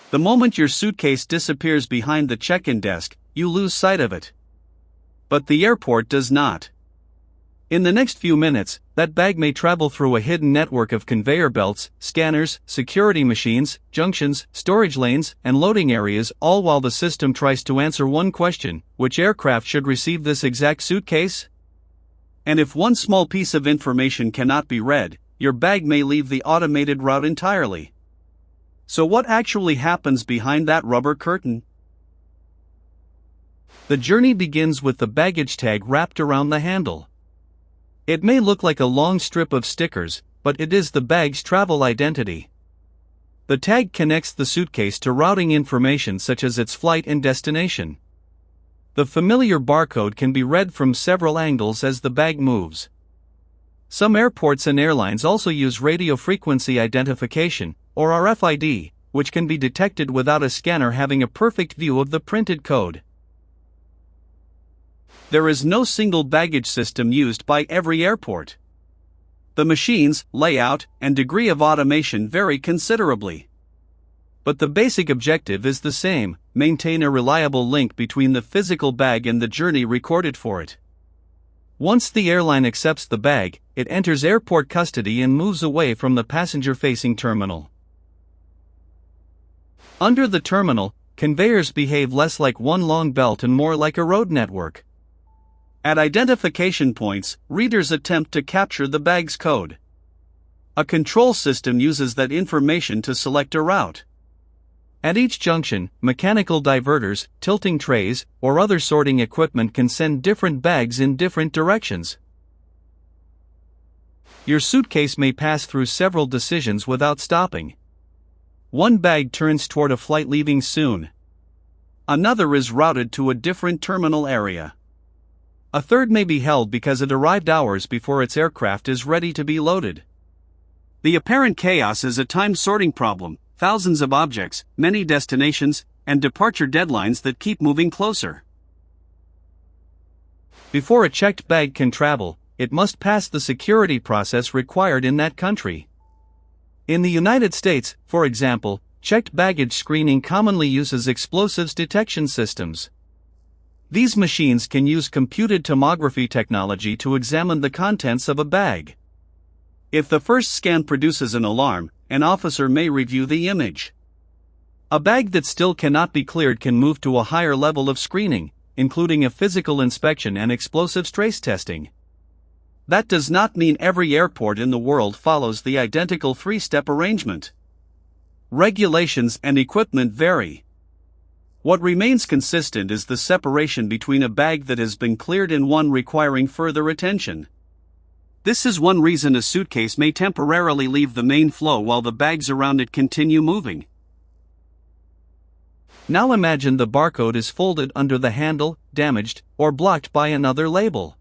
The moment your suitcase disappears behind the check-in desk, you lose sight of it. But the airport does not. In the next few minutes, that bag may travel through a hidden network of conveyor belts, scanners, security machines, junctions, storage lanes, and loading areas, all while the system tries to answer one question: which aircraft should receive this exact suitcase? And if one small piece of information cannot be read, your bag may leave the automated route entirely. So what actually happens behind that rubber curtain? The journey begins with the baggage tag wrapped around the handle. It may look like a long strip of stickers, but it is the bag's travel identity. The tag connects the suitcase to routing information such as its flight and destination. The familiar barcode can be read from several angles as the bag moves. Some airports and airlines also use radio frequency identification, or RFID, which can be detected without a scanner having a perfect view of the printed code. There is no single baggage system used by every airport. The machines, layout, and degree of automation vary considerably. But the basic objective is the same: maintain a reliable link between the physical bag and the journey recorded for it. Once the airline accepts the bag, it enters airport custody and moves away from the passenger-facing terminal. Under the terminal, conveyors behave less like one long belt and more like a road network. At identification points, readers attempt to capture the bag's code. A control system uses that information to select a route. At each junction, mechanical diverters, tilting trays, or other sorting equipment can send different bags in different directions. Your suitcase may pass through several decisions without stopping. One bag turns toward a flight leaving soon. Another is routed to a different terminal area. A third may be held because it arrived hours before its aircraft is ready to be loaded. The apparent chaos is a time sorting problem: thousands of objects, many destinations, and departure deadlines that keep moving closer. Before a checked bag can travel, it must pass the security process required in that country. In the United States, for example, checked baggage screening commonly uses explosives detection systems. These machines can use computed tomography technology to examine the contents of a bag. If the first scan produces an alarm, an officer may review the image. A bag that still cannot be cleared can move to a higher level of screening, including a physical inspection and explosives trace testing. That does not mean every airport in the world follows the identical three-step arrangement. Regulations and equipment vary. What remains consistent is the separation between a bag that has been cleared and one requiring further attention. This is one reason a suitcase may temporarily leave the main flow while the bags around it continue moving. Now imagine the barcode is folded under the handle, damaged, or blocked by another label.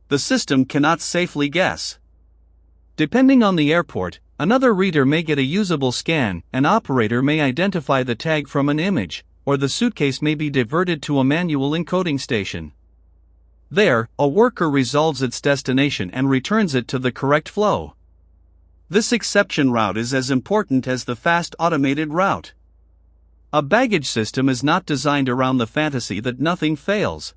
The system cannot safely guess. Depending on the airport, another reader may get a usable scan, an operator may identify the tag from an image, or the suitcase may be diverted to a manual encoding station. There, a worker resolves its destination and returns it to the correct flow. This exception route is as important as the fast automated route. A baggage system is not designed around the fantasy that nothing fails.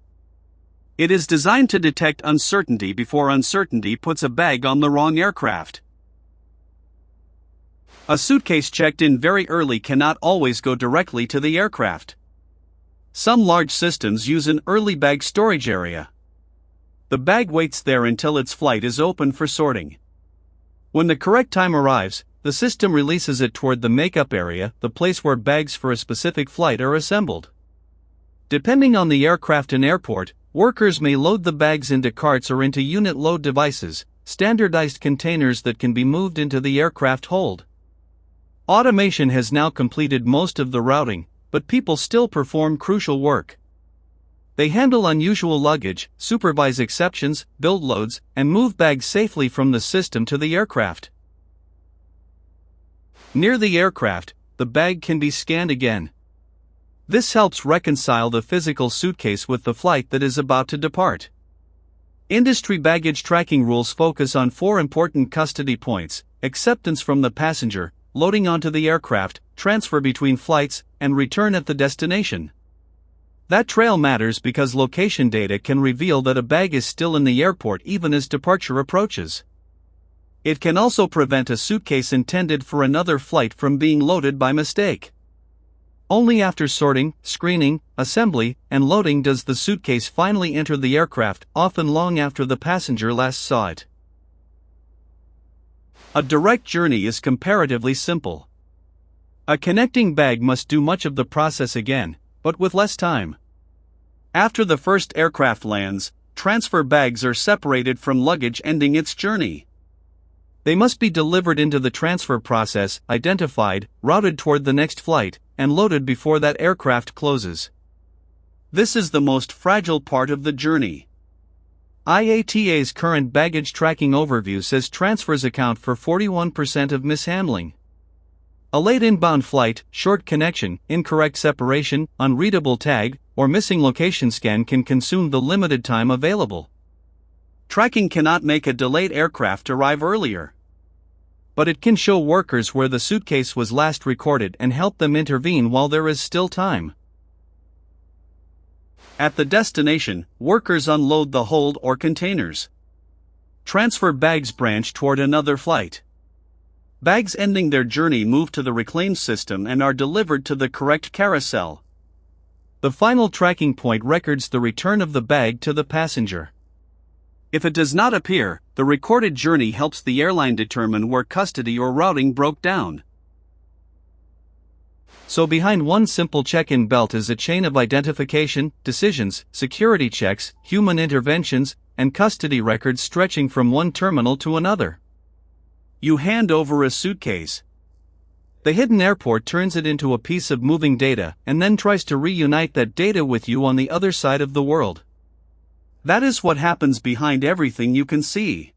It is designed to detect uncertainty before uncertainty puts a bag on the wrong aircraft. A suitcase checked in very early cannot always go directly to the aircraft. Some large systems use an early bag storage area. The bag waits there until its flight is open for sorting. When the correct time arrives, the system releases it toward the makeup area, the place where bags for a specific flight are assembled. Depending on the aircraft and airport, workers may load the bags into carts or into unit load devices, standardized containers that can be moved into the aircraft hold. Automation has now completed most of the routing, but people still perform crucial work. They handle unusual luggage, supervise exceptions, build loads, and move bags safely from the system to the aircraft. Near the aircraft, the bag can be scanned again. This helps reconcile the physical suitcase with the flight that is about to depart. Industry baggage tracking rules focus on 4 important custody points: acceptance from the passenger, loading onto the aircraft, transfer between flights, and return at the destination. That trail matters because location data can reveal that a bag is still in the airport even as departure approaches. It can also prevent a suitcase intended for another flight from being loaded by mistake. Only after sorting, screening, assembly, and loading does the suitcase finally enter the aircraft, often long after the passenger last saw it. A direct journey is comparatively simple. A connecting bag must do much of the process again, but with less time. After the first aircraft lands, transfer bags are separated from luggage ending its journey. They must be delivered into the transfer process, identified, routed toward the next flight, and loaded before that aircraft closes. This is the most fragile part of the journey. IATA's current baggage tracking overview says transfers account for 41% of mishandling. A late inbound flight, short connection, incorrect separation, unreadable tag, or missing location scan can consume the limited time available. Tracking cannot make a delayed aircraft arrive earlier. But it can show workers where the suitcase was last recorded and help them intervene while there is still time. At the destination, workers unload the hold or containers. Transfer bags branch toward another flight. Bags ending their journey move to the reclaim system and are delivered to the correct carousel. The final tracking point records the return of the bag to the passenger. If it does not appear, the recorded journey helps the airline determine where custody or routing broke down. So behind one simple check-in belt is a chain of identification, decisions, security checks, human interventions, and custody records stretching from one terminal to another. You hand over a suitcase. The hidden airport turns it into a piece of moving data and then tries to reunite that data with you on the other side of the world. That is what happens behind everything you can see.